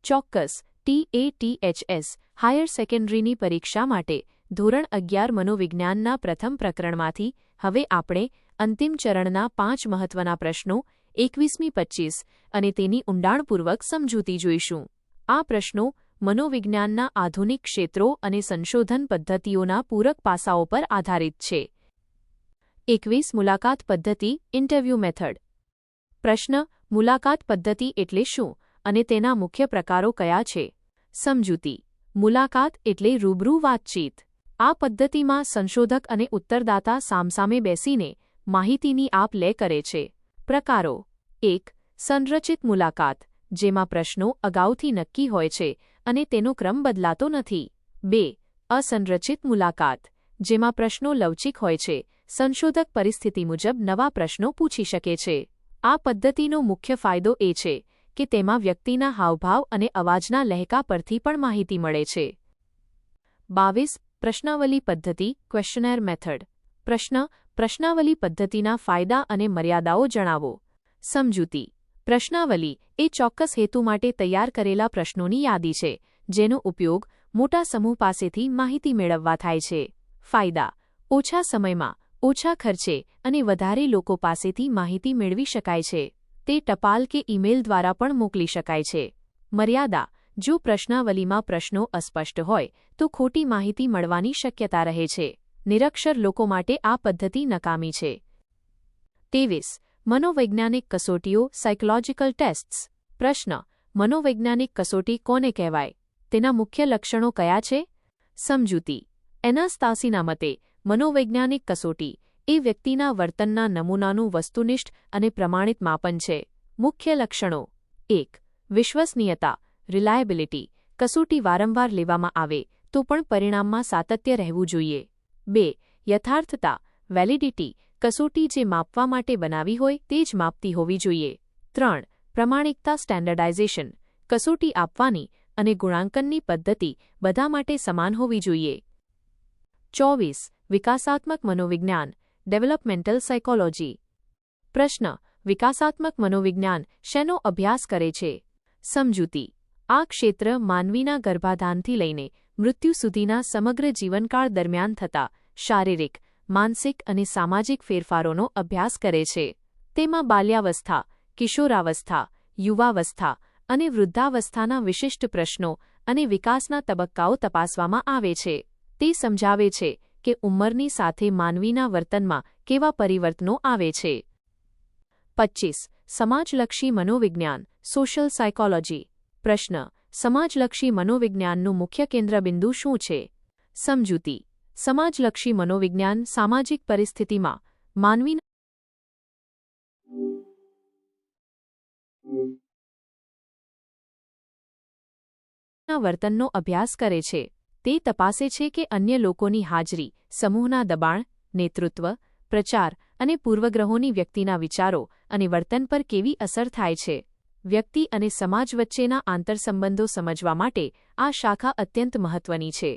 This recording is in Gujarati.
ચોક્કસ TATHS હાયર સેકન્ડરીની પરીક્ષા માટે ધોરણ 11 મનોવિજ્ઞાનના પ્રથમ પ્રકરણમાંથી હવે આપણે અંતિમ ચરણના 5 મહત્વના પ્રશ્નો 21મી 25 અને તેની ઊંડાણપૂર્વક સમજૂતી જોઈશું. આ પ્રશ્નો મનોવિજ્ઞાનના આધુનિક ક્ષેત્રો અને સંશોધન પદ્ધતિઓના પૂરક પાસાઓ પર આધારિત છે. 21 મુલાકાત પદ્ધતિ ઇન્ટરવ્યૂ મેથડ. પ્રશ્ન: મુલાકાત પદ્ધતિ એટલે શું અને તેના મુખ્ય પ્રકારો કયા છે? સમજૂતી. મુલાકાત એટલે રૂબરૂ વાતચીત. આ પદ્ધતિમાં સંશોધક અને ઉત્તરદાતા સામસામે બેસીને માહિતીની આપ-લે કરે છે. પ્રકારો: 1. સંરચિત મુલાકાત, જેમાં પ્રશ્નો અગાઉથી નક્કી હોય છે અને તેનો ક્રમ બદલાતો નથી. 2. અસંરચિત મુલાકાત, જેમાં પ્રશ્નો લવચીક હોય છે, સંશોધક પરિસ્થિતિ મુજબ નવા પ્રશ્નો પૂછી શકે છે. આ પદ્ધતિનો મુખ્ય ફાયદો એ છે કે તેમાં વ્યક્તિના હાવભાવ અને અવાજના લહેકા પરથી પણ માહિતી મળે છે. 22. પ્રશ્નાવલી પદ્ધતિ ક્વેશ્ચનેર મેથડ. પ્રશ્નાવલી પદ્ધતિના ફાયદા અને મર્યાદાઓ જણાવો. સમજૂતી. પ્રશ્નાવલી એ ચોક્કસ હેતુ માટે તૈયાર કરેલા પ્રશ્નોની યાદી છે, જેનો ઉપયોગ મોટા સમૂહ પાસેથી માહિતી મેળવવા થાય છે. ફાયદા: ઓછા સમયમાં, ઓછા ખર્ચે અને વધારે લોકો પાસેથી માહિતી મેળવી શકાય છે. તે ટપાલ કે ઈમેલ દ્વારા પણ મોકલી શકાય છે. મર્યાદા: જો પ્રશ્નાવલીમાં પ્રશ્નો અસ્પષ્ટ હોય તો ખોટી માહિતી મળવાની શક્યતા રહે છે. નિરક્ષર લોકો માટે આ પદ્ધતિ નકામી છે. 23. મનોવૈજ્ઞાનિક કસોટીઓ સાયકોલોજીકલ ટેસ્ટ્સ. પ્રશ્ન: મનોવૈજ્ઞાનિક કસોટી કોને કહેવાય? તેના મુખ્ય લક્ષણો કયા છે? સમજૂતી. એનાસ્તાસીના મતે મનોવૈજ્ઞાનિક કસોટી એ વ્યક્તિના વર્તનના નમૂનાનું વસ્તુનિષ્ઠ અને પ્રમાણિત માપન છે. મુખ્ય લક્ષણો: 1. વિશ્વસનીયતા રિલાયબિલિટી. કસોટી વારંવાર લેવામાં આવે તો પણ પરિણામમાં સાતત્ય રહેવું જોઈએ. 2. યથાર્થતા વેલિડિટી. કસોટી જે માપવા માટે બનાવી હોય તે જ માપતી હોવી જોઈએ. 3. પ્રમાણિકતા સ્ટેન્ડર્ડાઇઝેશન. કસોટી આપવાની અને ગુણાંકનની પદ્ધતિ બધા માટે સમાન હોવી જોઈએ. 24. વિકાસાત્મક મનોવિજ્ઞાન ડેવલપમેન્ટલ સાયકોલોજી. પ્રશ્ન: વિકાસાત્મક મનોવિજ્ઞાન શેનો અભ્યાસ કરે છે? સમજૂતી. આ ક્ષેત્ર માનવીના ગર્ભાધાનથી લઈને મૃત્યુ સુધીના સમગ્ર જીવનકાળ દરમિયાન થતા શારીરિક, માનસિક અને સામાજિક ફેરફારોનો અભ્યાસ કરે છે. તેમાં બાલ્યાવસ્થા, કિશોરાવસ્થા, યુવાવસ્થા અને વૃદ્ધાવસ્થાના વિશિષ્ટ પ્રશ્નો અને વિકાસના તબક્કાઓ તપાસવામાં આવે છે. તે સમજાવે છે કે ઉંમરની સાથે માનવીના વર્તનમાં કેવા પરિવર્તનો આવે છે. 25. સમાજલક્ષી મનોવિજ્ઞાન સોશિયલ સાયકોલોજી. પ્રશ્ન: સમાજલક્ષી મનોવિજ્ઞાનનું મુખ્ય કેન્દ્રબિંદુ શું છે? સમજૂતી. સમાજલક્ષી મનોવિજ્ઞાન સામાજિક પરિસ્થિતિમાં માનવીના વર્તનનો અભ્યાસ કરે છે. તે તપાસે છે કે અન્ય લોકોની હાજરી, સમૂહના દબાણ, નેતૃત્વ, પ્રચાર અને પૂર્વગ્રહોની વ્યક્તિના વિચારો અને વર્તન પર કેવી અસર થાય છે. વ્યક્તિ અને સમાજ વચ્ચેના આંતરસંબંધો સમજવા માટે આ શાખા અત્યંત મહત્વની છે.